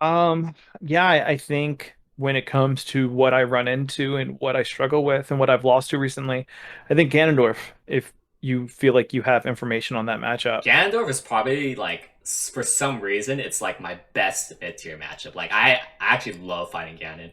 Yeah, I think when it comes to what I run into and what I struggle with and what I've lost to recently, I think Ganondorf, if you feel like you have information on that matchup. Ganondorf is probably like for some reason it's like my best mid tier matchup. Like I actually love fighting Ganon.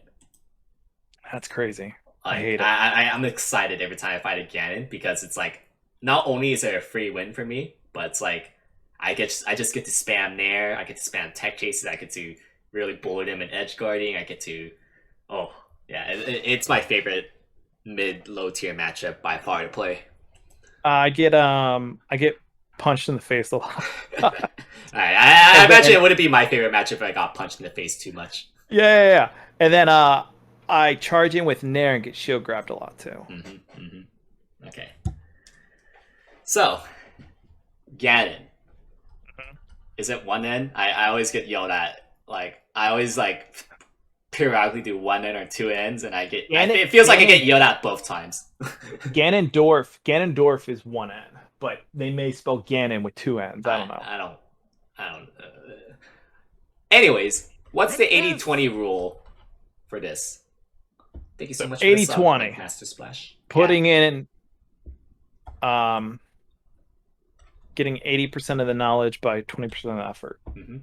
That's crazy. I Like hate it. I'm excited every time I fight a Ganon because it's like not only is it a free win for me, but it's like I just get to spam Nair, I get to spam tech chases, I get to really bullet him in edge guarding, I get to oh yeah, it's my favorite mid low tier matchup by far to play. I get punched in the face a lot. Alright, I And imagine then it wouldn't be my favorite matchup if I got punched in the face too much. yeah. And then I charge in with Nair and get shield grabbed a lot too. Okay. So, Ganon. Is it one N? I always get yelled at. Like, I always, like, periodically do one N or two N's, and it feels like I get Ganon yelled at both times. Ganondorf is one N, but they may spell Ganon with two N's. I I, don't know. I don't. I don't. Anyways, what's the 80-20 rule for this? Thank you so So much for the sub, Mike 80-20, Master Splash. Yeah. putting in um getting 80% of the knowledge by 20% of the effort. Mm-hmm.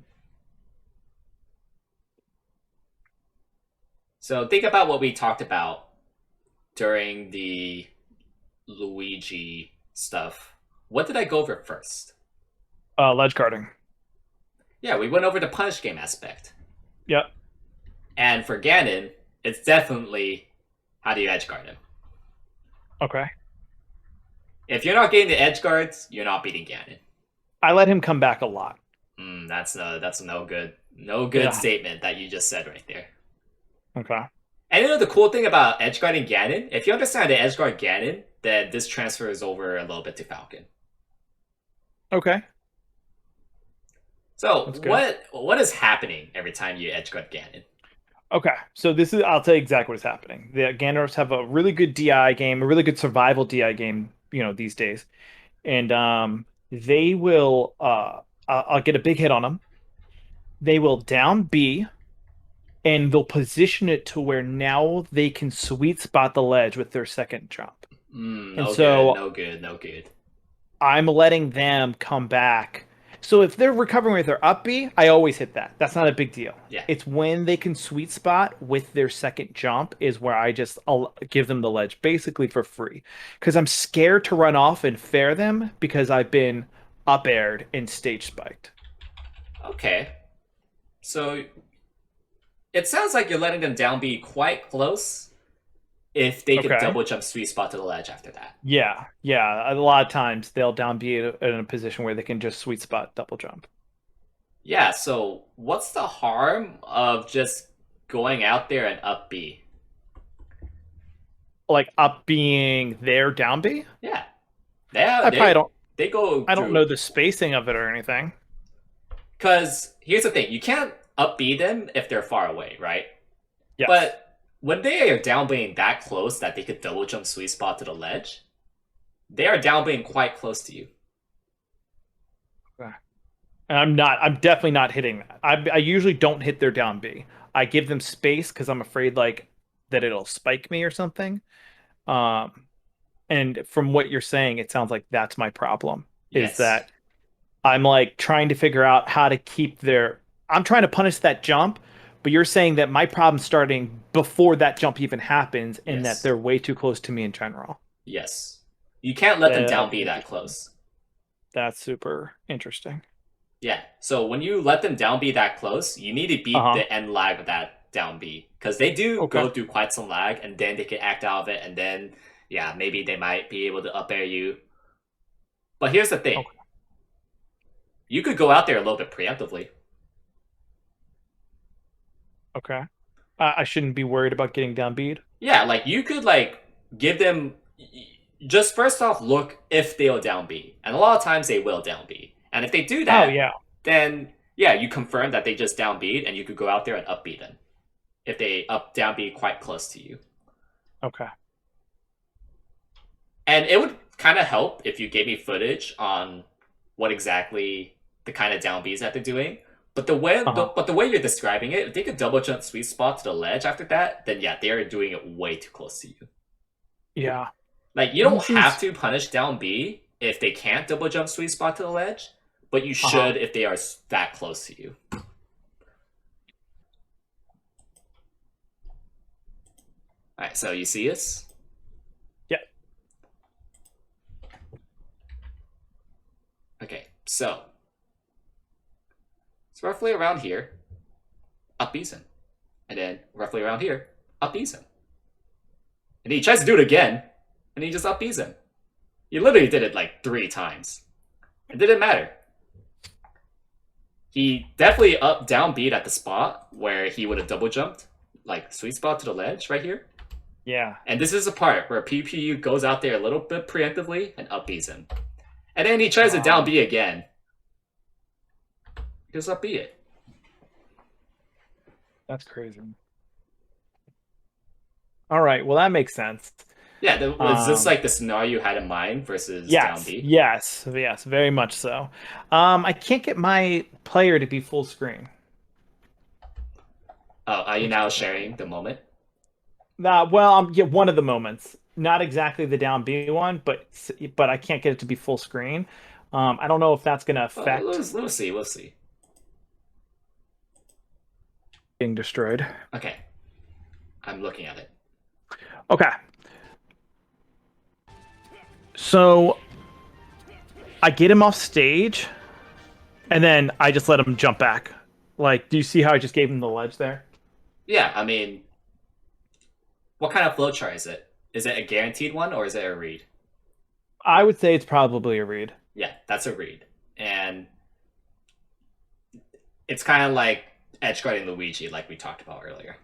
So think about what we talked about during the Luigi stuff. What did I go over first? Ledge carding. Yeah, we went over the punish game aspect. Yep. And for Ganon, it's definitely how do you edge guard him. Okay. If you're not getting the edge guards, you're not beating Ganon. I let him come back a lot. That's no good Yeah. statement that you just said right there. Okay. And you know the cool thing about edge guarding Ganon, if you understand the edge guard Ganon, then this transfers over a little bit to Falcon. Okay. So That's good. what is happening every time you edge guard Ganon? Okay. So this is I'll tell you exactly what's happening. The Ganondorfs have a really good DI game, a really good survival DI game, these days. And they will I'll get a big hit on them. They will down B and they'll position it to where now they can sweet spot the ledge with their second jump. And No good, so no good, no good. I'm letting them come back. So if they're recovering with their up B, I always hit that. That's not a big deal. Yeah. It's when they can sweet spot with their second jump is where I'll give them the ledge basically for free. Because I'm scared to run off and fair them because I've been up aired and stage spiked. Okay. So it sounds like you're letting them down be quite close if they could Okay. double jump sweet spot to the ledge after that. Yeah. A lot of times they'll down be in a position where they can just sweet spot double jump. Yeah, so what's the harm of just going out there and up B? Like up being their down B. Yeah. They I probably they don't they go I don't know through the spacing of it or anything. because here's the thing, you can't up B them if they're far away, right? Yes. But when they are down being that close that they could double jump sweet spot to the ledge, they are down being quite close to you. Okay. And I'm definitely not hitting that. I usually don't hit their down B. I give them space because I'm afraid like that it'll spike me or something. Um, and from what you're saying, it sounds like that's my problem is Yes. that I'm like trying to figure out how to keep their I'm trying to punish that jump, but you're saying that my problem's starting before that jump even happens and that Yes. they're way too close to me in general. Yes. You can't let them down That's be that interesting. close. That's super interesting. Yeah. So when you let them down B that close, you need to beat Uh-huh. the end lag of that down B. Because they do Okay. go through quite some lag and then they can act out of it and then yeah, maybe they might be able to up air you. But here's the thing. Okay. You could go out there a little bit preemptively. Okay. I shouldn't be worried about getting down beat. Yeah, like you could like give them just first off look if they'll down B. And a lot of times they will down B. And if they do Oh that, yeah. then yeah, you confirm that they just down beat and you could go out there and up B them. If they up down B quite close to you. Okay. And it would kind of help if you gave me footage on what exactly the kind of down Bs that they're doing. Uh-huh. but the way you're describing it, if they could double jump sweet spot to the ledge after that, then yeah, they are doing it way too close to you. Yeah. Like you He don't have seems to punish down B if they can't double jump sweet spot to the ledge, but you uh-huh. should if they are that close to you. All right, so you see us? Yeah. Okay, so it's roughly around here. Up B's him, and then roughly around here. Up B's him, and he tries to do it again, and he just up B's him. He literally did it like 3 times. It didn't matter. He definitely up down beat at the spot where he would have double jumped, like sweet spot to the ledge right here. Yeah. And this is a part where PPU goes out there a little bit preemptively and up B's him. And then he tries to down Wow. B again. Just up B it. That's crazy. All right. Well, that makes sense. Yeah, was this Um, like the scenario you had in mind versus down yes, B? yes, yes, very much so. I can't get my player to be full screen. Oh, are you Which is now annoying. sharing the moment? Well, yeah, one of the moments, not exactly the down B one, but I can't get it to be full screen. I don't know if that's going to Well, affect we'll see, we'll see. being destroyed. Okay, I'm looking at it. Okay, so I get him off stage, and then I just let him jump back. Like, do you see how I just gave him the ledge there? Yeah, I mean, what kind of flowchart is it? Is it a guaranteed one or is it a read? I would say it's probably a read. Yeah, that's a read. And it's kind of like edge guarding Luigi, like we talked about earlier.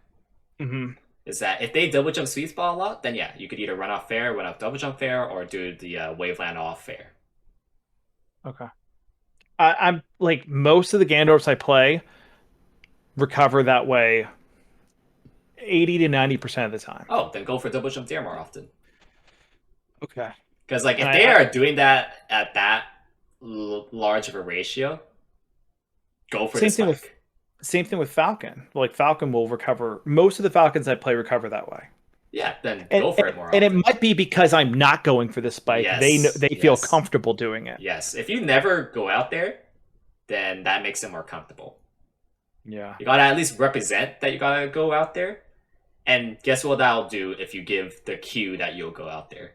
Hmm. Is that if they double jump sweet spot a lot, then yeah, you could either run off fair, run off double jump fair, or do the waveland off fair. Okay. I'm like most of the Ganondorfs I play recover that way 80 to 90% of the time. Oh, then go for double jump there more often. Okay. Because like And if I, they I are doing that at that large of a ratio, go for the same thing with spike. Falcon. Like Falcon will recover most of the Falcons I play recover that way. Yeah, then And, go for it more and it often. might be because I'm not going for the spike. Yes, They feel yes, comfortable doing it. yes. If you never go out there, then that makes it more comfortable. Yeah. You gotta at least represent that you gotta go out there. And guess what that'll do if you give the cue that you'll go out there?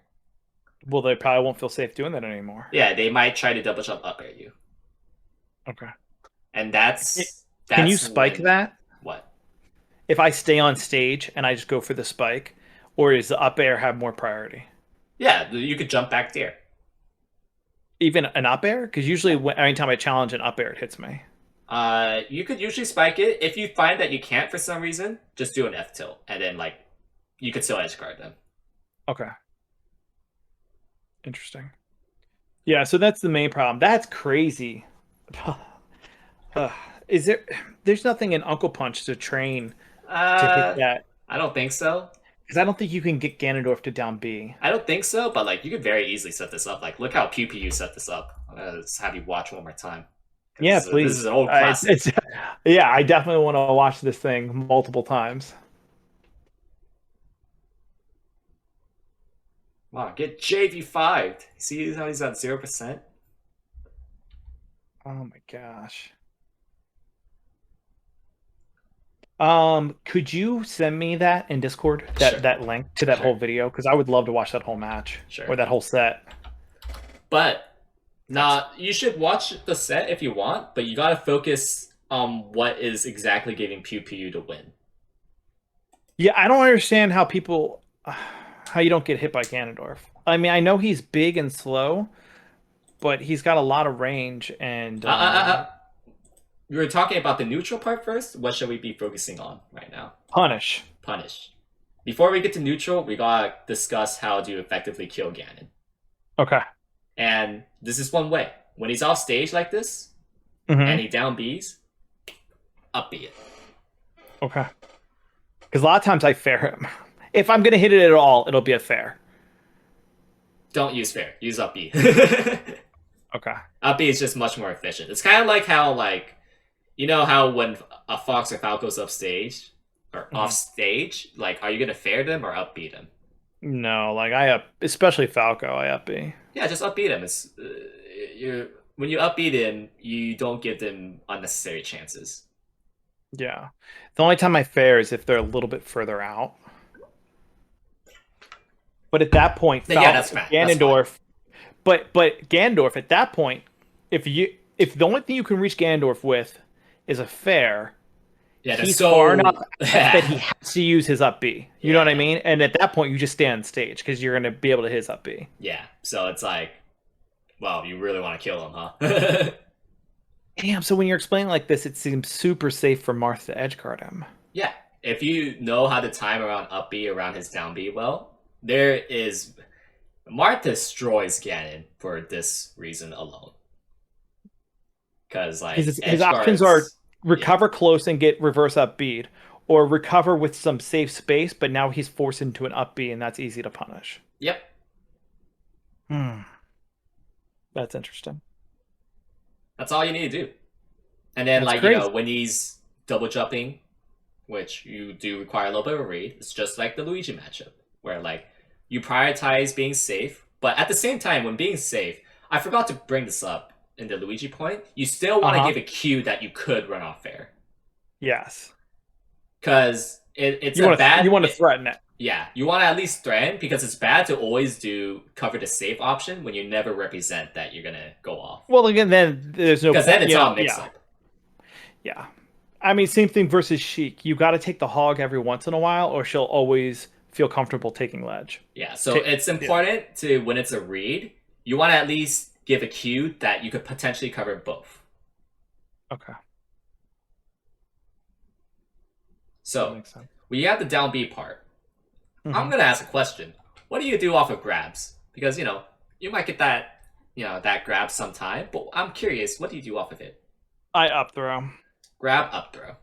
Well, they probably won't feel safe doing that anymore. Yeah, they might try to double jump up at you. Okay. And Can you that's spike when that what? if I stay on stage and I just go for the spike, or does the up air have more priority? Yeah, you could jump back there. Even an up air? Because usually, Yeah. anytime I challenge an up air, it hits me. You could usually spike it. If you find that you can't for some reason, just do an F tilt, and then like you could still edge guard them. Okay. Interesting. Yeah, so that's the main problem. That's crazy. Uh, is there? There's nothing in Uncle Punch to train to hit Uh, that I don't think so. because I don't think you can get Ganondorf to down B. I don't think so, but like you could very easily set this up. Like, look how Pew Pew set this up. I'm gonna just have you watch one more time Yeah, because this is please. an old classic. Yeah, I definitely want to watch this thing multiple times. Wow, get JV5'd. See how he's at 0%? Oh my gosh. Could you send me that in Discord? Sure, That link to that sure, whole video? Because I would love to watch that whole match sure. or that whole set. But That's nah, you should watch the set if you want, but you gotta focus on what is exactly giving Pew Pew to win. yeah, I don't understand how people how you don't get hit by Ganondorf. I mean, I know he's big and slow, but he's got a lot of range and Uh, uh, uh, uh. We were talking about the neutral part first. What should we be focusing on right now? punish. Punish. Before we get to neutral, we gotta discuss how to effectively kill Ganon. Okay. And this is one way. When he's off stage like this, and Hmm. he down Bs, up B it. Okay. Because a lot of times I fair him. If I'm gonna hit it at all, it'll be a fair. Don't use fair. Use up B. Okay. Up B is just much more efficient. It's kind of like how like You know how when a fox or falco's upstage or off Mhm. stage, like, are you gonna fair them or upbeat them? No, like I up, especially Falco, I up B. Yeah, just upbeat them. It's you when you upbeat him, you don't give them unnecessary chances. Yeah. The only time I fair is if they're a little bit further out. But at that point, Yeah, that's fine. That's fine. Ganondorf. But Ganondorf at that point, if the only thing you can reach Ganondorf with is a fair, Yeah, they're he's far enough so out that he yeah, has to use his up B. You know what I yeah, mean? And at that point, you just stay on stage because you're gonna be able to hit his up B. yeah. So it's like, well, you really want to kill him, huh? Damn. So when you're explaining like this, it seems super safe for Marth to edgeguard him. Yeah, if you know how to time around up B around his down B well, there is Marth destroys Ganon for this reason alone. Because like His options are Edgeguards, yeah, recover close and get reverse up beat, or recover with some safe space, but now he's forced into an up B, and that's easy to punish. yep, Hmm. That's interesting. that's all you need to do. And then That's like crazy. when he's double jumping, which you do require a little bit of a read, it's just like the Luigi matchup where like you prioritize being safe, but at the same time when being safe, I forgot to bring this up in the Luigi point. You still want to Uh-huh. give a cue that you could run off fair Yes. because it's a You bad want to threaten it. yeah, you want to at least threaten because it's bad to always do cover the safe option when you never represent that you're gonna go off. Well, again, then there's no Because then point. it's You know, all mix yeah, up. yeah. I mean, same thing versus Sheik. You got to take the hog every once in a while, or she'll always feel comfortable taking ledge. Yeah, so Ta- it's yeah. important to when it's a read, you want to at least give a cue that you could potentially cover both. Okay. That So makes sense. when you have the down B part, I'm Hmm. gonna ask a question. What do you do off of grabs? Because you might get that that grab sometime, but I'm curious, what do you do off of it? I up throw. Grab up throw.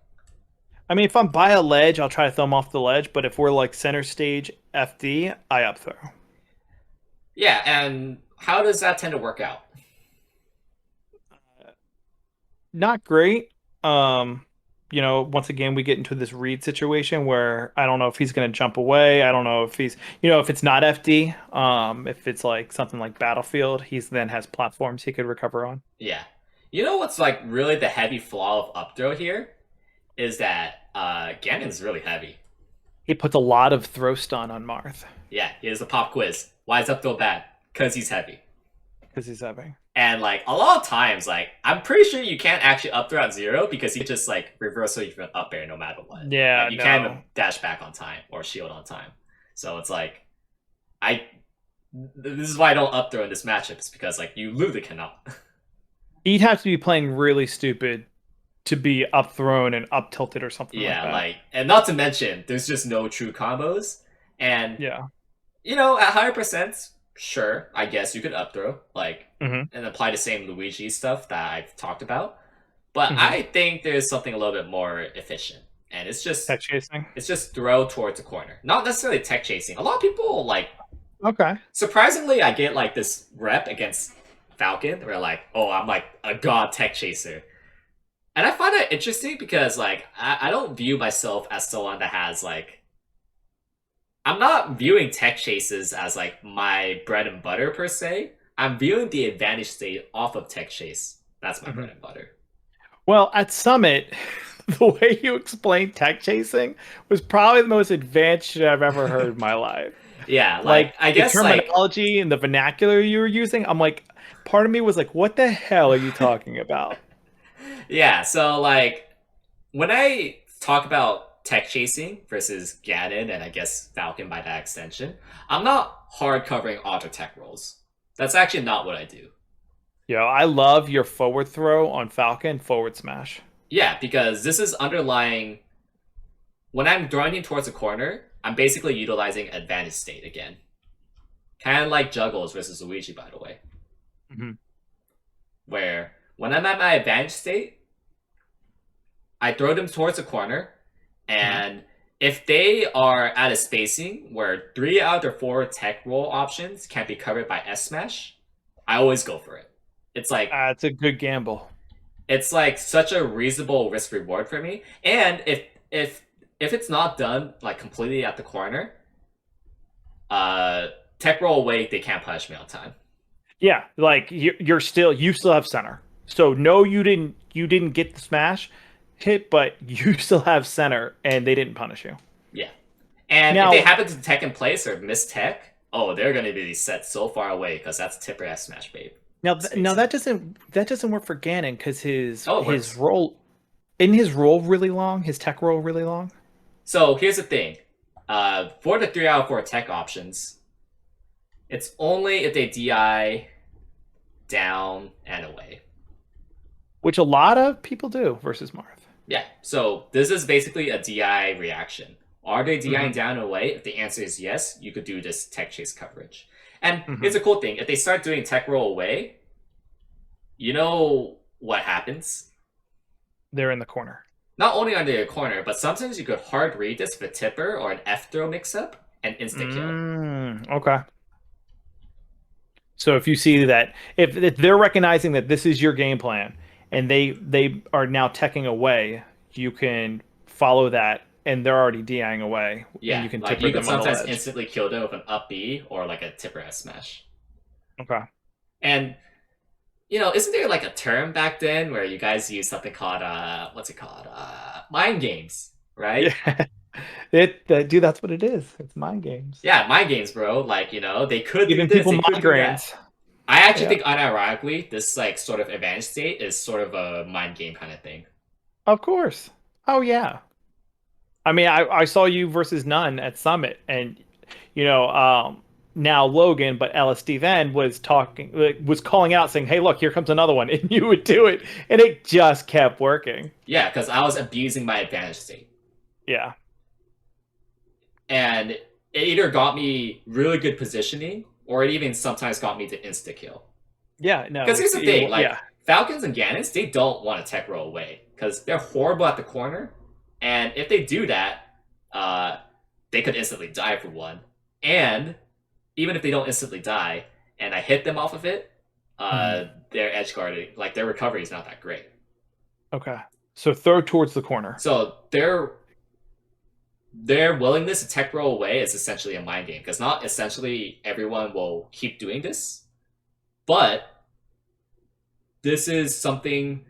I mean, if I'm by a ledge, I'll try to throw him off the ledge. But if we're like center stage FD, I up throw. Yeah, and how does that tend to work out? Not great. Um, once again, we get into this read situation where I don't know if he's going to jump away. I don't know if if it's not FD, if it's like something like Battlefield, he's then has platforms he could recover on. Yeah. You know what's like really the heavy flaw of up throw here is that Ganon's really heavy. He puts a lot of throw stun on Marth Yeah, here's a pop quiz. Why is up throw bad? Because he's heavy. because he's heavy. And like a lot of times, like I'm pretty sure you can't actually up throw at zero because you just like reverse even up air no matter what. Yeah, Like you can't even no. dash back on time or shield on time. So it's like I this is why I don't up throw in this matchup, is because like you literally cannot. He'd have to be playing really stupid to be up thrown and up tilted or something like Yeah, that. like and not to mention there's just no true combos. And Yeah. at higher percents, sure, I guess you could up throw, like, Hmm. and apply the same Luigi stuff that I've talked about. But Hmm. I think there's something a little bit more efficient, and Tech chasing. it's just throw towards a corner, not necessarily tech chasing. A lot of people like, Okay. surprisingly, I get like this rep against Falcon, where like, oh, I'm like a god tech chaser. And I find that interesting because like I don't view myself as someone that has like I'm not viewing tech chases as like my bread and butter per se. I'm viewing the advantage state off of tech chase. That's my Hmm. bread and butter. Well, at Summit, the way you explained tech chasing was probably the most advanced shit I've ever heard in my life. Yeah, like Like I the guess like terminology and the vernacular you were using, I'm like, part of me was like, what the hell are you talking about? yeah, so like when I talk about tech chasing versus Ganon and I guess Falcon by that extension, I'm not hard covering auto tech rolls. That's actually not what I do. I love your forward throw on Falcon, forward smash. Yeah, because this is underlying when I'm throwing him towards a corner, I'm basically utilizing advantage state again. Kind of like Juggles versus Luigi, by the way, Hmm. where when I'm at my advantage state, I throw them towards a corner, Hmm. and if they are at a spacing where 3 out of their 4 tech roll options can't be covered by S Smash, I always go for it. It's like It's a good gamble. it's like such a reasonable risk reward for me. And if it's not done like completely at the corner, uh, tech roll away, they can't punish me on time. Yeah, like you still have center. So no, you didn't get the smash hit, but you still have center, and they didn't punish you. Yeah, and if they Now happen to tech in place or miss tech, oh, they're gonna be set so far away because that's tipper S smash babe now spacing. that doesn't work for Ganon because Oh, it his works. roll isn't his roll really long, his tech roll really long, So here's the thing. For the 3 out of 4 tech options, it's only if they DI down and away. which a lot of people do versus Marth. Yeah, so this is basically a DI reaction. Are they DIing Hmm. down and away? If the answer is yes, you could do this tech chase coverage. And here's Hmm. a cool thing. If they start doing tech roll away, you know what happens? They're in the corner. Not only are they a corner, but sometimes you could hard read this with a tipper or an F throw mix up and insta kill. Okay. So if you see that if they're recognizing that this is your game plan and they are now teching away, you can follow that and they're already DIing away and Yeah, you can like tipper you could them on the sometimes ledge. instantly kill them with an up B or like a tipper S smash. Okay. And isn't there like a term back then where you guys use something called what's it called? Mind games, right? Yeah. Dude, that's what it is. It's mind games. Yeah, mind games, bro. Like, they could do Giving this, people they could do that. migraines. I actually Yeah. think unironically, this like sort of advanced state is sort of a mind game kind of thing. Of course. Oh yeah. I mean, I saw you versus none at Summit, and you know, now Logan, but LSD then was talking, was calling out, saying, "Hey, look, here comes another one," and you would do it, and it just kept working. Yeah, because I was abusing my advantage state. Yeah, And it either got me really good positioning or it even sometimes got me to insta kill. yeah, Because no, here's the thing, like yeah, Falcons and Ganons, they don't want to tech roll away because they're horrible at the corner, and if they do that, uh, they could instantly die for one. And even if they don't instantly die, and I hit them off of it, mhm. their edge guarding, like their recovery is not that great. Okay. So throw towards the corner. So their willingness to tech roll away is essentially a mind game because not essentially everyone will keep doing this, but this is something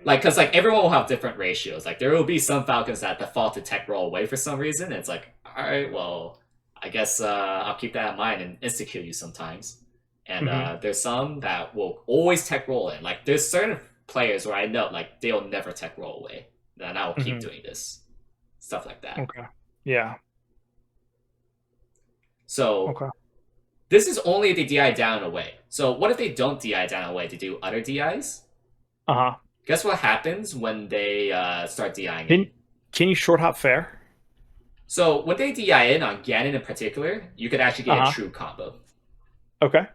like because like everyone will have different ratios. Like there will be some Falcons that default to tech roll away for some reason. And it's like, all right, well, I guess I'll keep that in mind and insta kill you sometimes. And Hmm. there's some that will always tech roll in. Like there's certain players where I know like they'll never tech roll away, and I will keep Hmm. doing this stuff like that. Okay. Yeah. So Okay. this is only if they DI down and away. So what if they don't DI down and away to do other DIs? Uh-huh. Guess what happens when they start DIing in? Can can you short hop fair? So when they DI in on Ganon in particular, you could actually get a Uh-huh. true combo. Okay.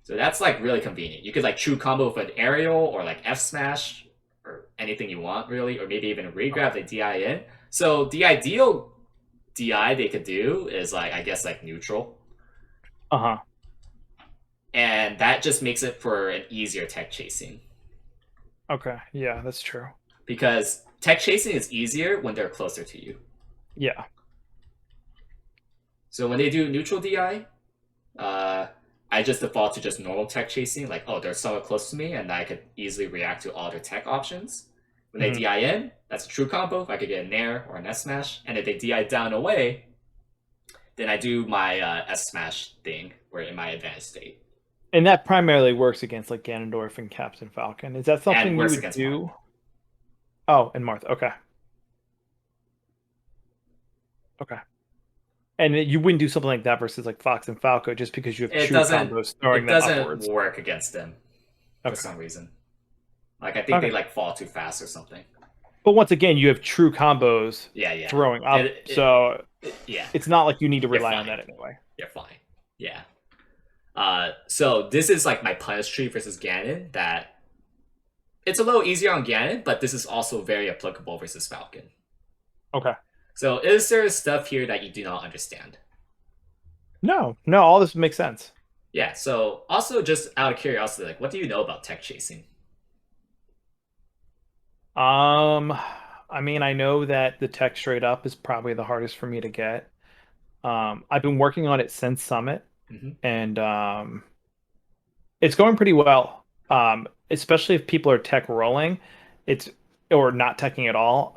So that's like really convenient. You could like true combo with an aerial or like F smash or anything you want really, or maybe even a regrab they DI in. So the ideal DI they could do is like I guess like neutral, Uh-huh. and that just makes it for an easier tech chasing Okay. Yeah, that's true. because tech chasing is easier when they're closer to you. Yeah. So when they do neutral DI, I just default to just normal tech chasing, like, oh, they're somewhat close to me, and I could easily react to all their tech options. When they Hmm. DI in, that's a true combo. If I could get a Nair or an S Smash, and if they DI down away, then I do my S Smash thing, where in my advanced state, And that primarily works against like Ganondorf and Captain Falcon. Is that and something you works would against Marth. do? Oh, and Martha. Okay. Okay. And you wouldn't do something like that versus like Fox and Falco just because you have It true doesn't combos throwing it them doesn't upwards. work against them for Okay. some reason. Like I think they Okay. like fall too fast or something. But once again, you have true combos Yeah, yeah. throwing up, It, it, so yeah, it's not like you need to you're rely on fine. that anyway. You're fine. Yeah. So this is like my punish tree versus Ganon. That it's a little easier on Ganon, but this is also very applicable versus Falcon. Okay. So is there stuff here that you do not understand? No, no, all this makes sense. Yeah. So also just out of curiosity, like what do you know about tech chasing? Um, I mean, I know that the tech straight up is probably the hardest for me to get. I've been working on it since Summit, Hmm. and it's going pretty well. Especially if people are tech rolling, it's or not teching at all.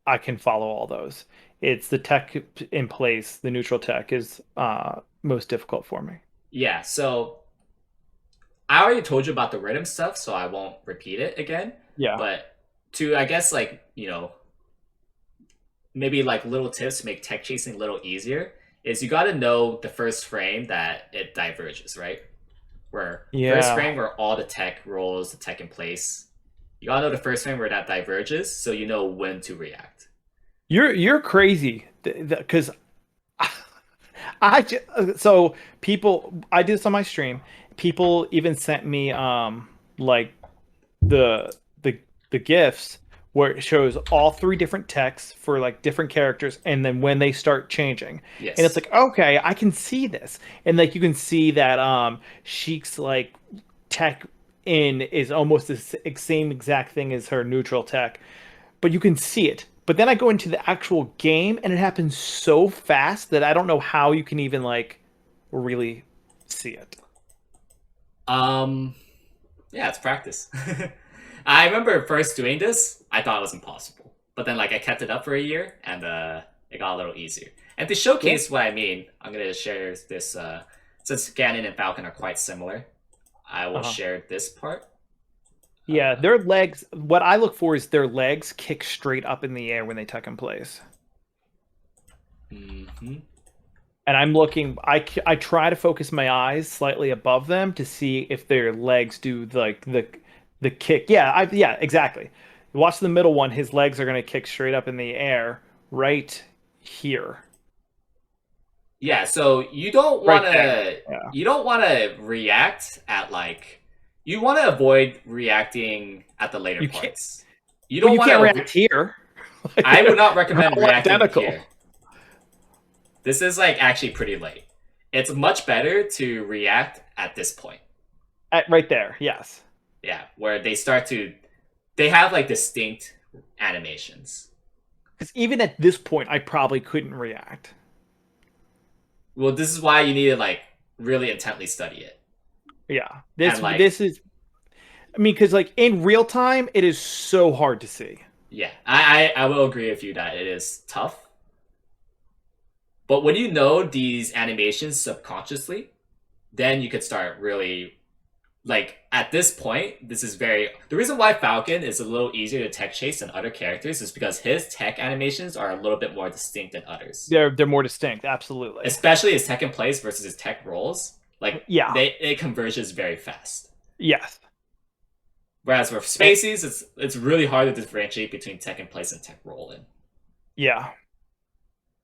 I can follow all those. It's the tech in place, the neutral tech is most difficult for me. Yeah, so I already told you about the rhythm stuff, so I won't repeat it again. Yeah. But to, I guess, like, maybe like little tips to make tech chasing a little easier is you got to know the first frame that it diverges, right? Where first Yeah. frame where all the tech rolls, the tech in place. You gotta know the first frame where that diverges, so you know when to react. You're crazy because so people I did this on my stream. People even sent me like the the the gifs where it shows all three different texts for like different characters and then when they start changing. And it's Yes. like, okay, I can see this. And like you can see that Sheik's like tech in is almost the same exact thing as her neutral tech, but you can see it. But then I go into the actual game and it happens so fast that I don't know how you can even like really see it. Um. Yeah, it's practice. I remember first doing this, I thought it was impossible, but then like I kept it up for a year, and it got a little easier. And to Yeah. showcase what I mean, I'm gonna share this. Since Ganon and Falcon are quite similar, I will Uh-huh. share this part. Yeah, their legs, what I look for is their legs kick straight up in the air when they tuck in place. Hmm. And I'm looking, I try to focus my eyes slightly above them to see if their legs do like the kick. Yeah, exactly. Watch the middle one, his legs are going to kick straight up in the air right here. Yeah, so you don't Right want there. to Yeah. you don't want to react at like you want to avoid reacting at the later You can't, parts. You but don't you want can't to. react here. I would They're not recommend all reacting identical. here. This is like actually pretty late. It's much better to react at this point. Right there. Yes. Yeah, where they have like distinct animations. Because even at this point, I probably couldn't react. Well, this is why you need to like really intently study it. Yeah. And like, This is I mean, because like in real time, it is so hard to see. yeah, I will agree with you that it is tough. But when you know these animations subconsciously, then you could start really like at this point, this is very the reason why Falcon is a little easier to tech chase than other characters is because his tech animations are a little bit more distinct than others. They're more distinct, absolutely. Especially his tech in place versus his tech rolls. Like Yeah. they it converges very fast. Yes. Whereas with And, Spaceys, it's really hard to differentiate between tech in place and tech roll in. yeah.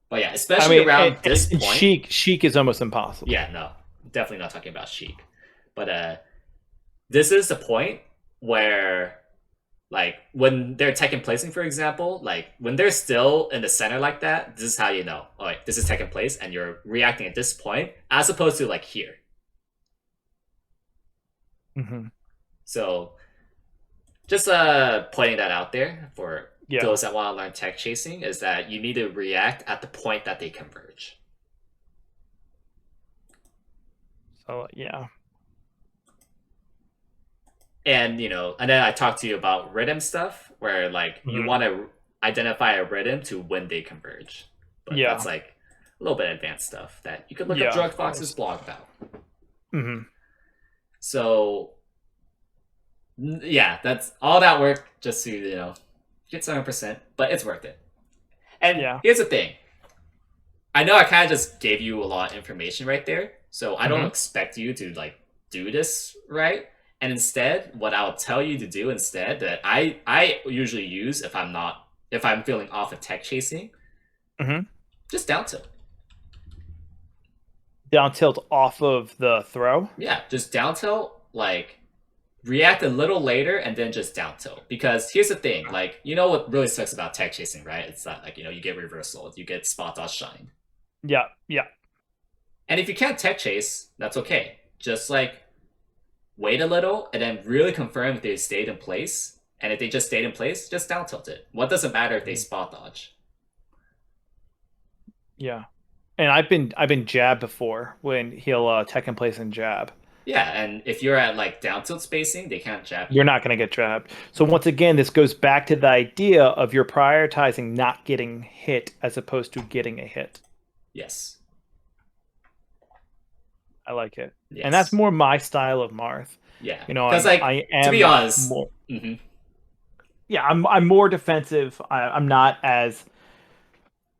But yeah, I especially mean, around this and point, Sheik is almost impossible. yeah, no, definitely not talking about Sheik. But this is the point where like when they're tech and placing, for example, like when they're still in the center like that, this is how you know, all right, this is tech and place, and you're reacting at this point, as opposed to like here. Hmm. So just pointing that out there for Yeah. those that want to learn tech chasing is that you need to react at the point that they converge. So yeah. And and then I talked to you about rhythm stuff where like you Hmm. want to identify a rhythm to when they converge. But that's Yeah. like a little bit advanced stuff that you could look up Yeah, Drug of Fox's course. blog about. Hmm. So yeah, that's all that work just to get 7%, but it's worth it. And Yeah. here's the thing: I know I kind of just gave you a lot of information right there, so I don't Hmm. expect you to like do this right. And instead, what I'll tell you to do instead that I usually use if I'm feeling off of tech chasing, Hmm. just down tilt. Down tilt off of the throw. Yeah, just down tilt. Like react a little later and then just down tilt. Because here's the thing: like what really sucks about tech chasing, right? It's that like you get reversal, you get spot dodge shine. Yeah. Yeah. And if you can't tech chase, that's okay. Just like wait a little and then really confirm if they stayed in place. And if they just stayed in place, just down tilt it. What does it matter if they Mhm. spot dodge? Yeah. And I've been jab before when he'll tech in place and jab. Yeah, and if you're at like down tilt spacing, they can't jab You're you. not going to get jabbed. So once again, this goes back to the idea of you're prioritizing not getting hit as opposed to getting a hit. Yes. I like it. And that's Yes. more my style of Marth. Yeah. You know, Because I to be am honest, more mhm, yeah, I'm more defensive. I'm not as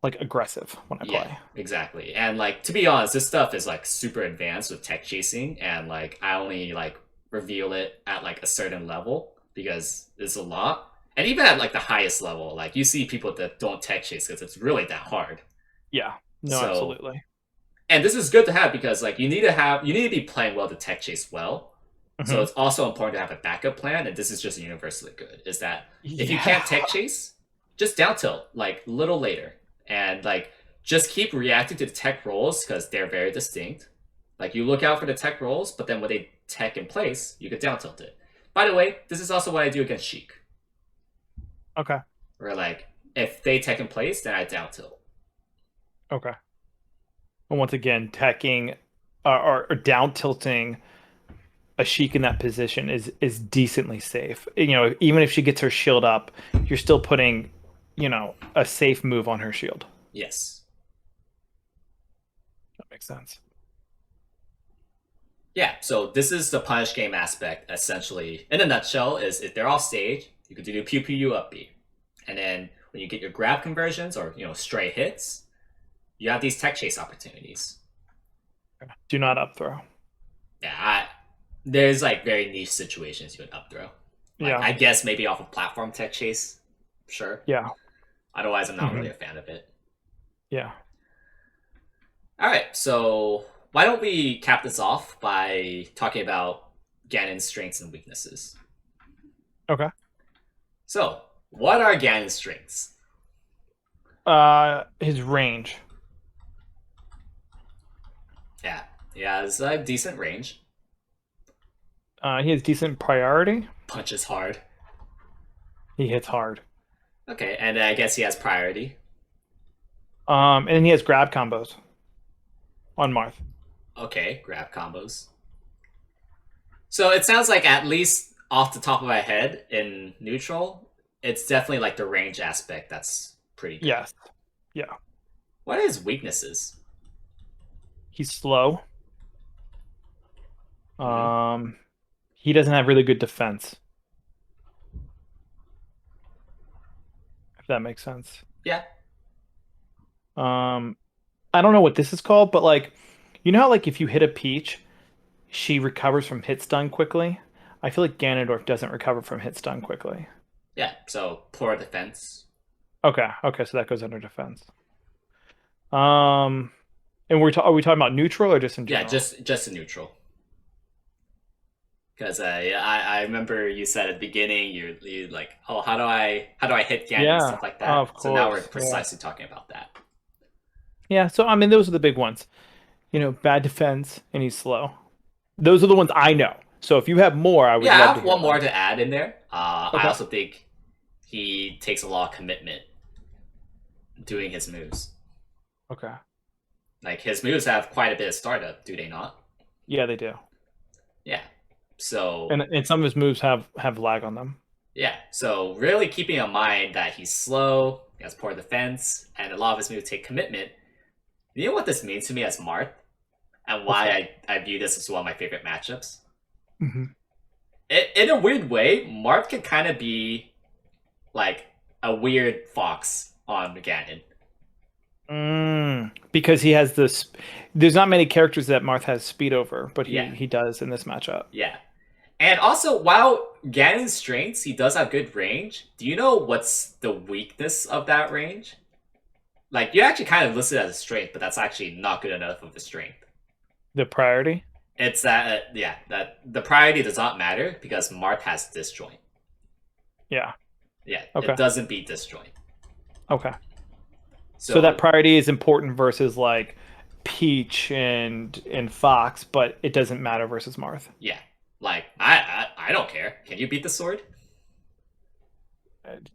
like aggressive when I yeah, play. exactly. And like to be honest, this stuff is like super advanced with tech chasing, and like I only like reveal it at like a certain level because it's a lot. And even at like the highest level, like you see people that don't tech chase because it's really that hard. Yeah. No, So, absolutely. and this is good to have because like you need to be playing well to tech chase well. So Hmm. it's also important to have a backup plan, and this is just universally good. Is that if you Yeah. can't tech chase, just down tilt like a little later, and like just keep reacting to the tech rolls because they're very distinct. Like you look out for the tech rolls, but then when they tech in place, you could down tilt it. By the way, this is also what I do against Sheik, Okay. where like if they tech in place, then I down tilt. Okay. And once again, teching or down tilting a Sheik in that position is decently safe. You know, even if she gets her shield up, you're still putting, a safe move on her shield. Yes. That makes sense. Yeah, so this is the punish game aspect essentially. In a nutshell, is if they're off stage, you could do pew pew up B. And then when you get your grab conversions or stray hits, you have these tech chase opportunities. Do not up throw. Yeah, there's like very niche situations you would up throw. Like Yeah. I guess maybe off of platform tech chase, sure. Yeah. Otherwise, I'm not really Hmm. a fan of it. Yeah. All right, so why don't we cap this off by talking about Ganon's strengths and weaknesses? Okay. So, what are Ganon's strengths? His range. Yeah, he has a decent range. He has decent priority. Punches hard. He hits hard. Okay, and I guess he has priority. And then he has grab combos on Marth. Okay, grab combos. So it sounds like at least off the top of my head in neutral, it's definitely like the range aspect that's pretty good. Yes. Yeah. What are his weaknesses? He's slow. Mm-hmm. Um, he doesn't have really good defense, if that makes sense. Yeah, Um, I don't know what this is called, but like, you know how like if you hit a Peach, she recovers from hit stun quickly? I feel like Ganondorf doesn't recover from hit stun quickly. yeah. So poor defense. Okay, okay, so that goes under defense. Um, and are we talking about neutral or just in Yeah, general? just a neutral. Because I remember you said at the beginning you like, oh, how do I hit Ganon and Yeah, stuff like of that. So now we're course. Yeah. precisely talking about that. Yeah, so I mean those are the big ones. Bad defense and he's slow. Those are the ones I know. So if you have more, I would Yeah, I love to have hear one more them. to add in there. I Okay. also think he takes a lot of commitment doing his moves. Okay. Like his moves have quite a bit of startup, do they not? Yeah, they do. Yeah. So And some of his moves have lag on them. yeah. So really keeping in mind that he's slow, he has poor defense, and a lot of his moves take commitment. You know what this means to me as Marth, and What's that? why I view this as one of my favorite matchups? Hmm. In a weird way, Marth can kind of be like a weird fox on Ganon. Because he has this. There's not many characters that Marth has speed over, but Yeah, he does in this matchup. yeah. And also, while Ganon's strengths, he does have good range. Do you know what's the weakness of that range? Like you actually kind of listed as a strength, but that's actually not good enough of a strength. The priority. It's that yeah, that the priority does not matter because Marth has disjoint. Yeah. Yeah, it Okay. doesn't beat disjoint. Okay. So that So priority is important versus like Peach and Fox, but it doesn't matter versus Marth. yeah, like I don't care. Can you beat the sword?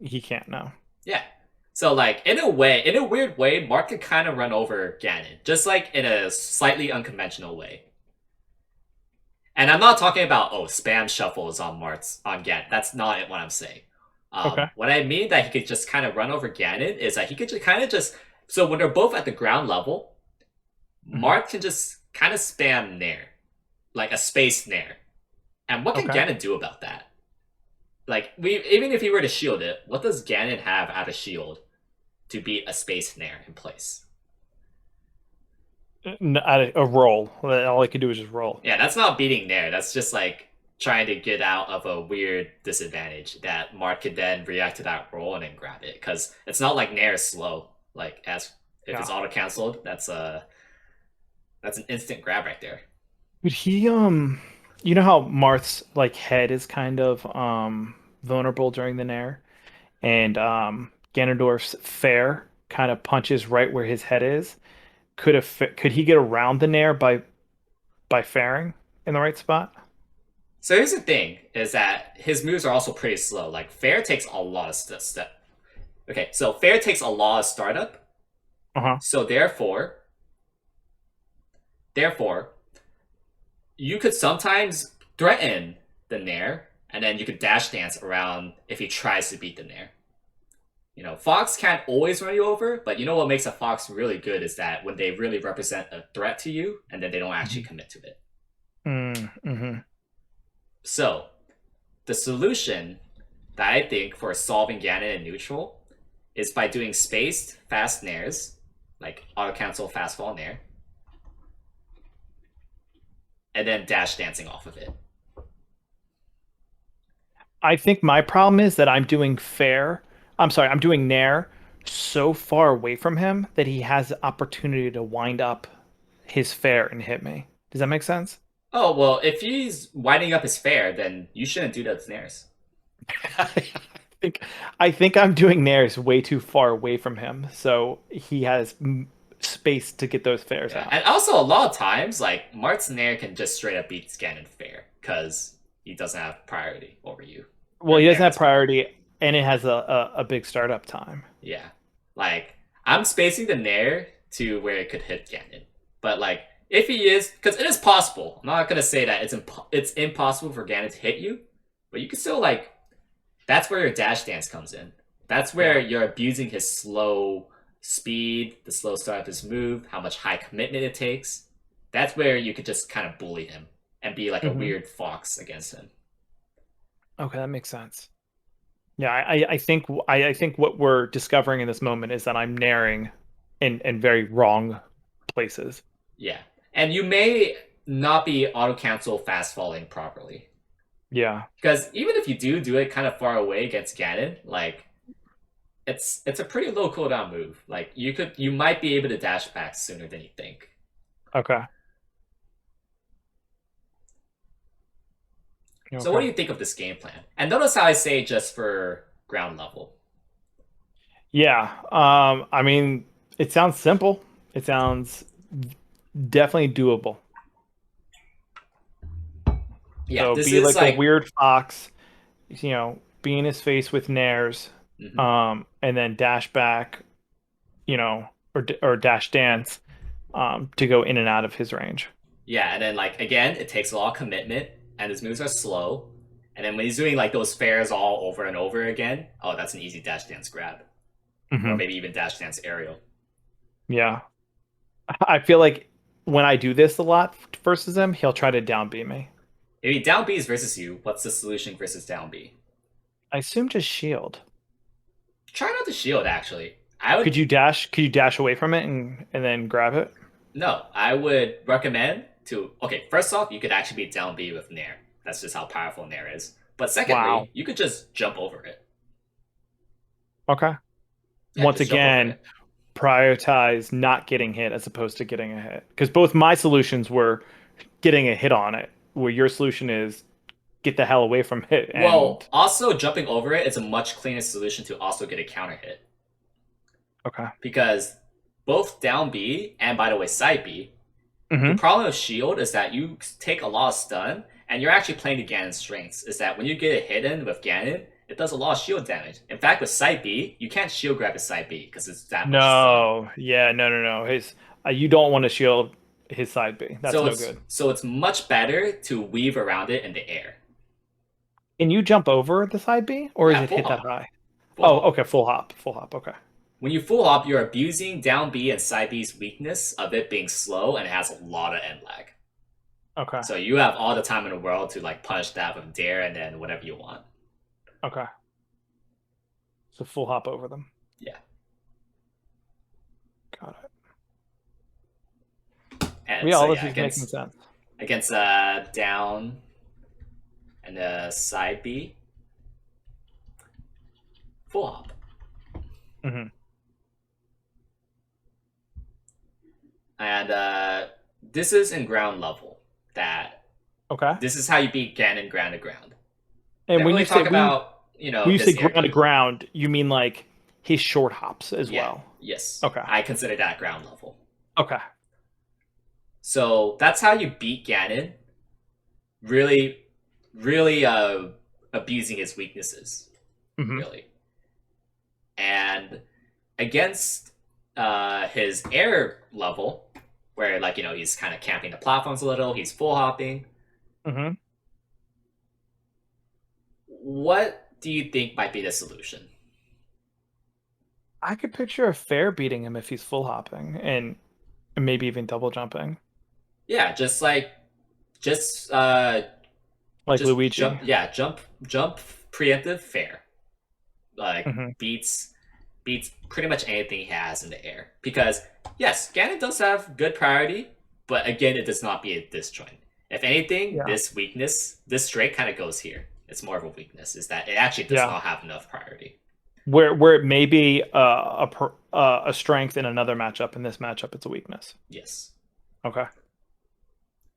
He can't know. Yeah. So like in a weird way, Mark could kind of run over Ganon, just like in a slightly unconventional way. And I'm not talking about spam shuffles on Mark's on Ganon. That's not what I'm saying. Okay. What I mean that he could just kind of run over Ganon is that he could just kind of just so when they're both at the ground level, Hmm. Mark can just kind of spam Nair, like a space Nair. And what can Okay. Ganon do about that? Like we even if he were to shield it, what does Ganon have out of shield to beat a space Nair in place? A roll. All I could do is just roll. Yeah, that's not beating Nair. That's just like trying to get out of a weird disadvantage that Mark could then react to that roll and then grab it. Because it's not like Nair is slow. Like as if Yeah. it's auto canceled, that's an instant grab right there. But you know how Marth's like head is kind of vulnerable during the Nair, and Ganondorf's fair kind of punches right where his head is. Could he get around the Nair by fairing in the right spot? So here's the thing: is that his moves are also pretty slow. Like Fair takes a lot of step. Okay, so Fair takes a lot of startup. Uh-huh. So therefore, you could sometimes threaten the Nair, and then you could dash dance around if he tries to beat the Nair. You know, Fox can't always run you over, but you know what makes a Fox really good is that when they really represent a threat to you, and then they don't actually commit to it. Mm-hmm. So, the solution that I think for solving Ganon in neutral is by doing spaced fast nairs, like auto cancel fast fall nair, and then dash dancing off of it. I think my problem is that I'm doing fair. I'm sorry, I'm doing Nair so far away from him that he has the opportunity to wind up his fair and hit me. Does that make sense? Oh well, if he's winding up his fair, then you shouldn't do those nairs. I think I think I'm doing Nairs way too far away from him, so he has space to get those fairs Yeah, out. and also a lot of times, like Mart's nair can just straight up beat Ganon fair because he doesn't have priority over you, Well, or he Nair doesn't have has priority. priority, and it has a big startup time. Yeah, like I'm spacing the nair to where it could hit Ganon, but like if he is, because it is possible. I'm not gonna say that it's impossible for Ganon to hit you, but you can still like that's where your dash dance comes in. That's where Yeah. you're abusing his slow speed, the slow start of his move, how much high commitment it takes. That's where you could just kind of bully him and be like a Hmm. weird fox against him. Okay, that makes sense. Yeah, I think what we're discovering in this moment is that I'm naring in very wrong places. Yeah. And you may not be auto cancel fast falling properly. Yeah. Because even if you do it kind of far away against Ganon, like it's a pretty low cooldown move. Like you might be able to dash back sooner than you think. Okay. So what Okay. do you think of this game plan? And notice how I say just for ground level. Yeah. I mean, it sounds simple. It sounds definitely doable. Yeah, So this be is like a like weird fox, be in his face with nairs, mhm. and then dash back, or dash dance, to go in and out of his range. Yeah, and then like again, it takes a lot of commitment, and his moves are slow. And then when he's doing like those fairs all over and over again, oh, that's an easy dash dance grab, or Hmm. maybe even dash dance aerial. Yeah. I feel like when I do this a lot versus him, he'll try to down B me. Maybe down B is versus you. What's the solution versus down B? I assume just shield. Try not to shield. Actually, I would Could you dash away from it and then grab it? no. I would recommend to okay. First off, you could actually beat down B with Nair. That's just how powerful Nair is. But Wow. secondly, you could just jump over it. Okay. Yeah, Once just jump over again, it. prioritize not getting hit as opposed to getting a hit. Because both my solutions were getting a hit on it, where your solution is get the hell away from it. Well, And also jumping over it is a much cleaner solution to also get a counter hit okay. because both down B and by the way side B, the Hmm. problem with shield is that you take a lot of stun and you're actually playing to Ganon's strengths. Is that when you get a hit in with Ganon, It does a lot of shield damage. In fact, with side B, you can't shield grab his side B because it's that much slower. No, yeah, no, no, no. His you don't want to shield his side B. That's no good. So it's much better to weave around it in the air. Can you jump over the side B, or is Yeah, it full hit that hop, high? full Oh, hop. okay, full hop, full hop. Okay, When you full hop, you're abusing down B and side B's weakness of it being slow and it has a lot of end lag. okay, So you have all the time in the world to like punish that with dare and then whatever you want. okay. So full hop over them. Yeah, Got it. and Yeah, so all this yeah, is making sense. against down and side B, full hop. Hmm. And this is in ground level. That Okay. this is how you beat Ganon ground to ground. We And didn't when really you say talk about when you say this air ground to game. ground, you mean like his short hops as Yeah, well. yes, Okay. I consider that ground level. Okay. So that's how you beat Ganon. Really, really abusing his weaknesses. Hmm. Really, and against his air level, where like he's kind of camping the platforms a little, he's full hopping. Hmm. What do you think might be the solution? I could picture a fair beating him if he's full hopping and maybe even double jumping, Yeah, just like just jump. Luigi. Yeah, jump preemptive fair. Like Hmm. beats pretty much anything he has in the air. Because yes, Ganon does have good priority, but again, it does not be a disjoint. If anything, Yeah. this weakness, this straight kind of goes here. It's more of a weakness. Is that it actually does Yeah. not have enough priority. Where it may be a strength in another matchup, in this matchup, it's a weakness. Yes, Okay.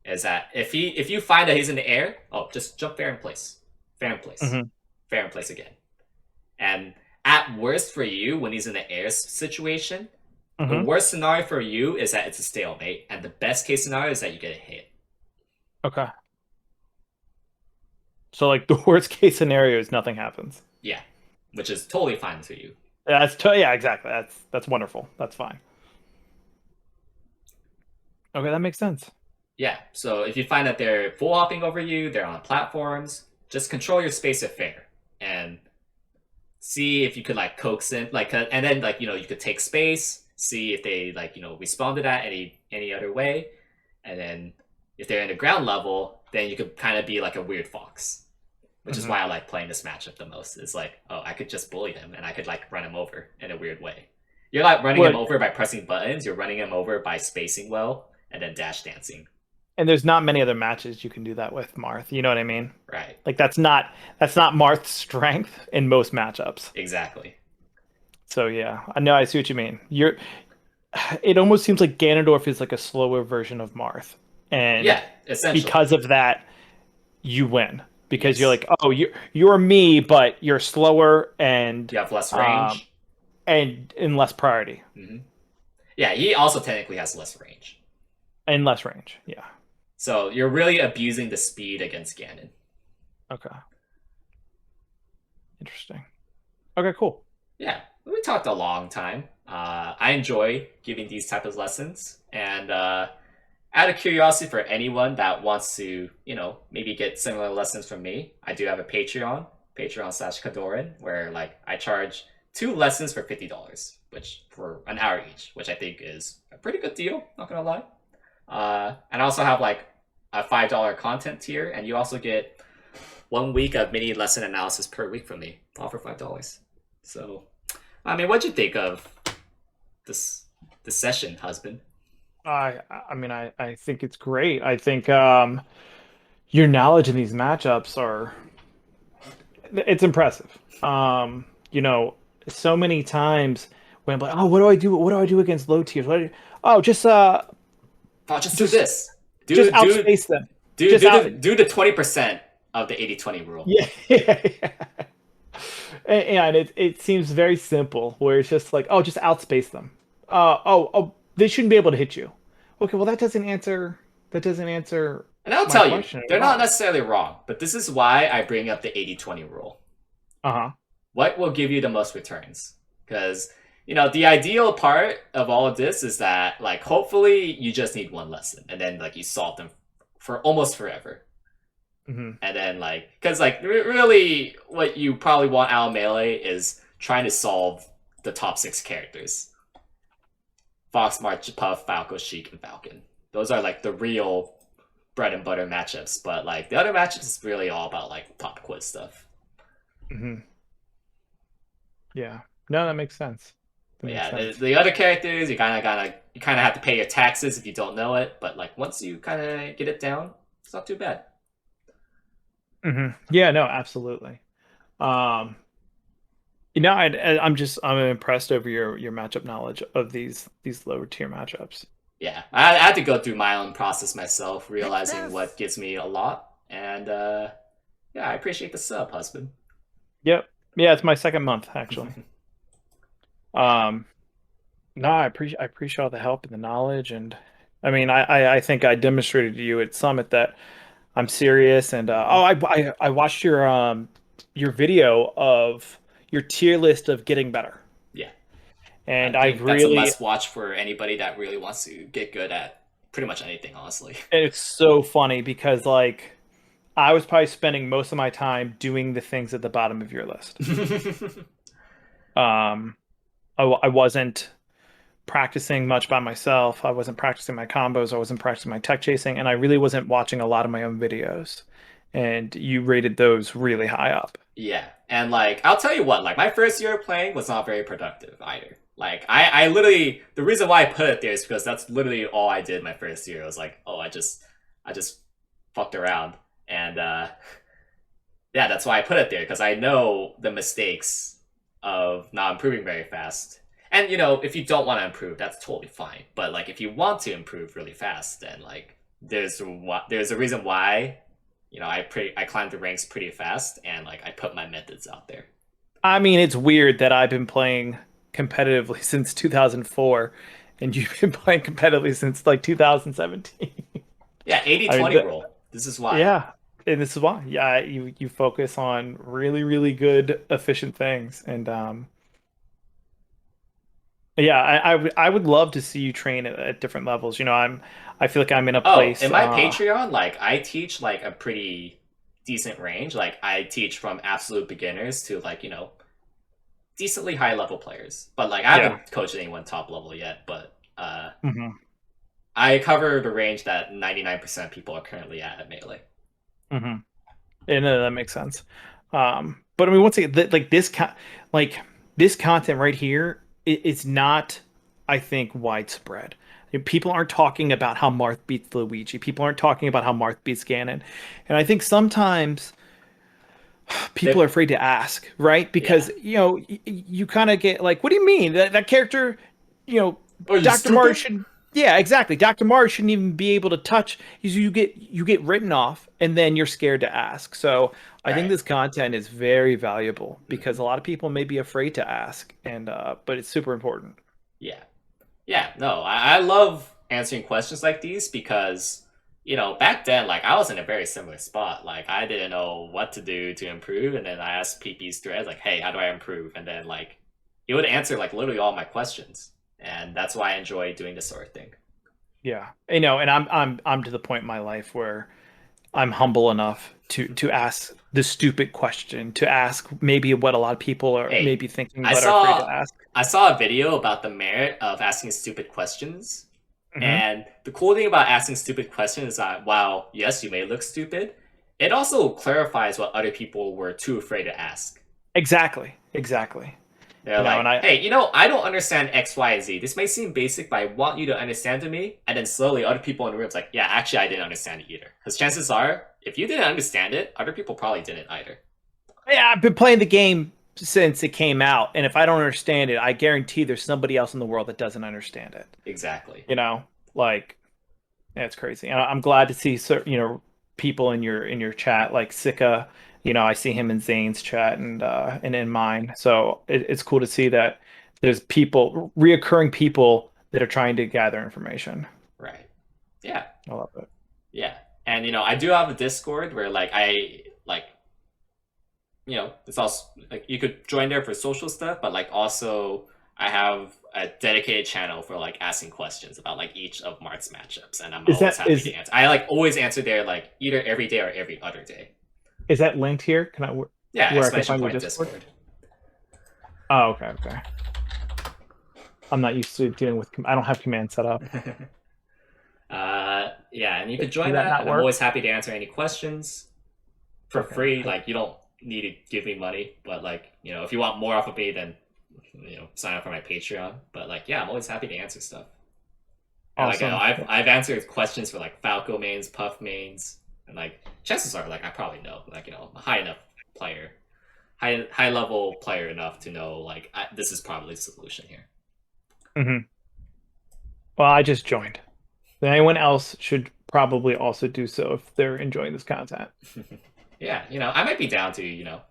is that if you find that he's in the air, oh, just jump fair in place, Hmm. fair in place again. And at worst for you, when he's in the air situation, the Hmm. worst scenario for you is that it's a stalemate, and the best case scenario is that you get a hit. Okay. So like the worst case scenario is nothing happens. Yeah, which is totally fine for you. Yeah, exactly. That's wonderful. That's fine. Okay, that makes sense. Yeah, so if you find that they're full hopping over you, they're on platforms, just control your space of fair and see if you could like coax in, like, and then like you could take space, see if they like respond to that any other way, and then if they're in the ground level, then you could kind of be like a weird fox, which is Hmm. why I like playing this matchup the most. It's like, oh, I could just bully him and I could like run him over in a weird way. You're like running him What? over by pressing buttons. You're running him over by spacing well and then dash dancing. And there's not many other matches you can do that with Marth. You know what I mean? Right. Like that's not Marth's strength in most matchups. Exactly. So yeah, I know I see what you mean. It almost seems like Ganondorf is like a slower version of Marth. And Yeah. Essentially. because of that, you win. Because you're Yes. like, oh, you're me, but you're slower and You have less um range. and in less priority Hmm. Yeah. He also technically has less range. and less range. Yeah. So you're really abusing the speed against Ganon. Okay. Interesting. Okay, cool. Yeah. We talked a long time. I enjoy giving these type of lessons, and out of curiosity for anyone that wants to, maybe get similar lessons from me, I do have a Patreon/Kadoran, where like I charge 2 lessons for $50, which for an hour each, which I think is a pretty good deal. Not gonna lie. And I also have like a $5 content tier, and you also get 1 week of mini lesson analysis per week from me, all for $5. So, I mean, what'd you think of this session, husband? I mean I think it's great. I think your knowledge in these matchups are it's impressive. So many times when I'm like, oh, what do I do? What do I do against low tiers? Oh, Oh, just do just this. just Do do outspace them. do Just do out. the do the 20% of the 80/20 rule. Yeah, yeah. And it seems very simple, where it's just like, oh, just outspace them. Oh, they shouldn't be able to hit you. Okay, well that doesn't answer And I'll my tell you, question they're at not all. necessarily wrong, but this is why I bring up the 80/20 rule. Uh-huh. What will give you the most returns? Because the ideal part of all of this is that like hopefully you just need one lesson and then like you solve them for almost forever. Hmm. And then like because like really what you probably want out of melee is trying to solve the top six characters: Fox, March, Puff, Falco, Sheik, and Falcon. Those are like the real bread and butter matchups. But like the other matchups is really all about like pop quiz stuff. Hmm. Yeah. No, that makes sense. That But makes yeah, sense. the other characters you kind of have to pay your taxes if you don't know it. But like once you kind of get it down, it's not too bad. Hmm. Yeah, no, absolutely. Um, I'm impressed over your matchup knowledge of these lower tier matchups. Yeah, I had to go through my own process myself, Take realizing what this. gives me a lot, and yeah, I appreciate the sub, husband. Yep. Yeah, it's my second month actually. Yeah, Um, no, I appreciate all the help and the knowledge, and I mean, I think I demonstrated to you at Summit that I'm serious. And hmm I watched your video of your tier list of getting better, yeah. I and I've think that's a really must watch for anybody that really wants to get good at pretty much anything, honestly. and it's so funny because like I was probably spending most of my time doing the things at the bottom of your list. Um, I wasn't practicing much by myself. I wasn't practicing my combos. I wasn't practicing my tech chasing, and I really wasn't watching a lot of my own videos. And you rated those really high up. Yeah, and like I'll tell you what, like my first year of playing was not very productive either. Like I literally the reason why I put it there is because that's literally all I did my first year. I was like, oh, I just fucked around, and yeah, that's why I put it there because I know the mistakes of not improving very fast. And if you don't want to improve, that's totally fine. But like if you want to improve really fast, then like there's a reason why I climbed the ranks pretty fast and like I put my methods out there. I mean, it's weird that I've been playing competitively since 2004, and you've been playing competitively since like 2017. Yeah, eighty I mean, twenty rule. This is why. yeah, and this is why. Yeah, you focus on really, really good, efficient things, and yeah, I would love to see you train at different levels. I feel like I'm in a Oh, in place. my Patreon, like I teach like a pretty decent range. Like I teach from absolute beginners to like, decently high level players. But like I Yeah. haven't coached anyone top level yet, but Hmm. I cover the range that 99% of people are currently at Melee. Hmm. And that makes sense. But I mean, once again, like like this content right here, it's not, I think, widespread. People aren't talking about how Marth beats Luigi. People aren't talking about how Marth beats Ganon. And I think sometimes people are They, afraid to ask, right? yeah. Because, you kind of get like, what do you mean? That character, you know, Are you Dr. Mars stupid? should, yeah, exactly. Dr. Mars shouldn't even be able to touch. You get written off and then you're scared to ask. So I think Right. this content is very valuable because hmm a lot of people may be afraid to ask, and but it's super important. Yeah. Yeah, no, I love answering questions like these because, back then, like, I was in a very similar spot. Like, I didn't know what to do to improve, and then I asked PP's threads, like, hey, how do I improve? And then, like, it would answer, like, literally all my questions. And that's why I enjoy doing this sort of thing. Yeah. And I'm to the point in my life where I'm humble enough to ask the stupid question, to ask maybe what a lot of people are Hey, maybe thinking I but are afraid to saw ask. I saw a video about the merit of asking stupid questions. Hmm. And the cool thing about asking stupid questions is that while yes, you may look stupid, it also clarifies what other people were too afraid to ask. Exactly. Exactly. They're like, And I hey, I don't understand X, Y, and Z. This may seem basic, but I want you to understand to me. And then slowly other people in the room's like, yeah, actually I didn't understand it either. Because chances are, if you didn't understand it, other people probably didn't either. yeah, I've been playing the game since it came out, and if I don't understand it, I guarantee there's somebody else in the world that doesn't understand it. Exactly. You know, like that's crazy. And I'm glad to see people in your chat like Sika. I see him in Zane's chat and in mine. So it's cool to see that there's people, reoccurring people that are trying to gather information. Right. Yeah. I love it. Yeah. And I do have a Discord where like I like you know, it's also like you could join there for social stuff, but like also I have a dedicated channel for like asking questions about like each of Mart's matchups, and I'm Is always that happy to answer. I like always answer there like either every day or every other day. is that linked here? Can I Yeah, where I can exclamation find your point Discord? Discord. Oh, okay, okay. I'm not used to dealing with I don't have command set up. Yeah, and you could Does join that that, not and I'm work? always happy to answer any questions for Okay, free. okay. Like you don't need to give me money, but like you know, if you want more off of me, then you know, sign up for my Patreon. But like, yeah, I'm always happy to answer stuff. And like, Awesome. I've answered questions for like Falco mains, Puff mains, and like chances are like I probably know like you know a high enough player, high level player enough to know like this is probably the solution here. Hmm. Well, I just joined. Then anyone else should probably also do so if they're enjoying this content. Yeah, you know, I might be down to you know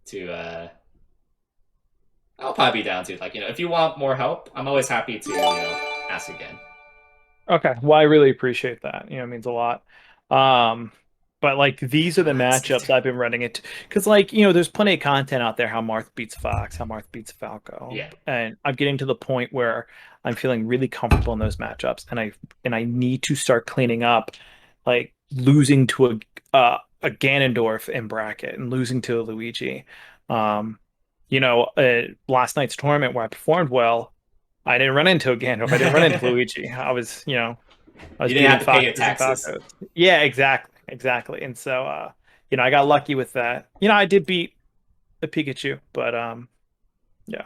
to I'll probably be down to like you know if you want more help, I'm always happy to you know ask again. Okay. Well, I really appreciate that. It means a lot. Um, but like these are the Ah, it's matchups I've been running into because like, there's plenty of content out there how Marth beats Fox, how Marth beats Falco. yeah. And I'm getting to the point where I'm feeling really comfortable in those matchups and I need to start cleaning up like losing to a Ganondorf in bracket and losing to a Luigi. Um, last night's tournament where I performed well, I didn't run into a Ganondorf. I didn't run into Luigi. I was You didn't have beating to pay your Foxes and taxes. Falcos. Yeah, exactly, exactly. And so, I got lucky with that. I did beat the Pikachu, but yeah.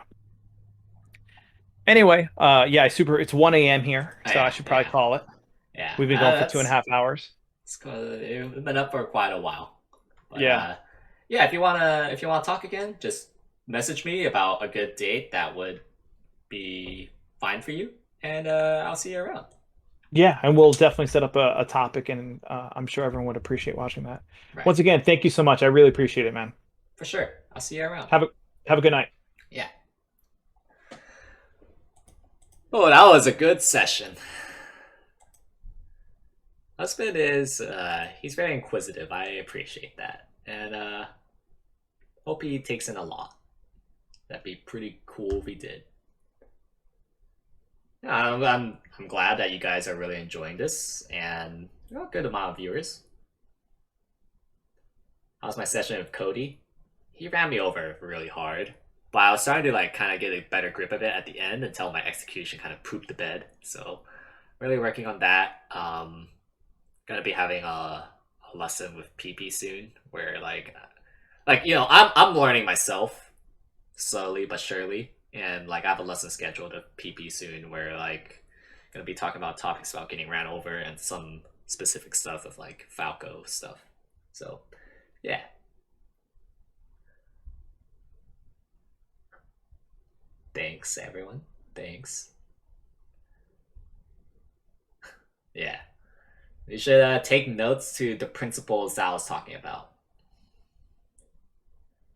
Anyway, yeah, it's 1 a.m. here, Oh, so I yeah, should probably yeah, call it. yeah. We've been going for two and a That's half hours. it's cool. We've been up for quite a while, but Yeah, yeah. If you wanna talk again, just message me about a good date that would be fine for you, and I'll see you around. yeah, and we'll definitely set up a topic, and I'm sure everyone would appreciate watching that. Right, Once again, thank you so much. I really appreciate it, man. for sure. I'll see you around. Have a have a good night. Yeah. Oh, that was a good session. Husband is he's very inquisitive. I appreciate that, and hope he takes in a lot. That'd be pretty cool if he did. Yeah, I'm glad that you guys are really enjoying this, and a good amount of viewers. How's my session with Cody? He ran me over really hard, but I was starting to like kind of get a better grip of it at the end until my execution kind of pooped the bed. So really working on that. Gonna be having a lesson with PP soon, where like you know I'm learning myself slowly but surely, and like I have a lesson scheduled of PP soon where like gonna be talking about topics about getting ran over and some specific stuff of like Falco stuff. So yeah, thanks everyone. Thanks. Yeah, you should take notes to the principles that I was talking about.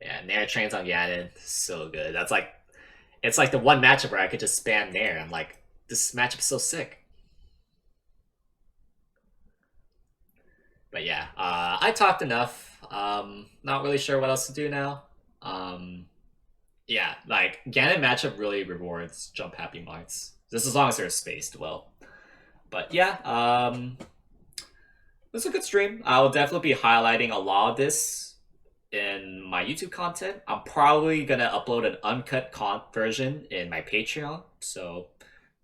Yeah, Nair trains on Ganon, so good. That's like it's like the one matchup where I could just spam Nair. I'm like, this matchup's so sick. But yeah, I talked enough. Not really sure what else to do now. Yeah, like Ganon matchup really rewards jump happy marks, just as long as they're spaced well. But yeah, it was a good stream. I will definitely be highlighting a lot of this in my YouTube content. I'm probably gonna upload an uncut version in my Patreon, so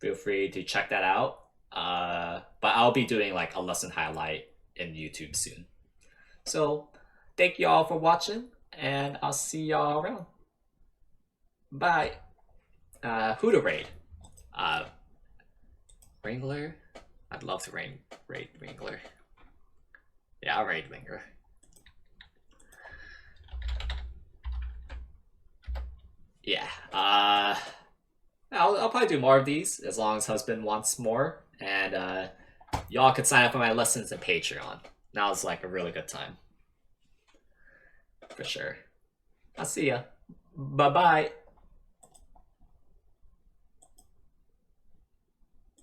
feel free to check that out. But I'll be doing like a lesson highlight in YouTube soon. So thank you all for watching, and I'll see y'all around. Bye. Who to raid? Uh, Wrangler. I'd love to raid Wrangler. Yeah, I'll raid Wrangler. Yeah. I'll probably do more of these as long as husband wants more, and y'all could sign up for my lessons in Patreon. Now it's like a really good time for sure. I'll see ya. Bye bye.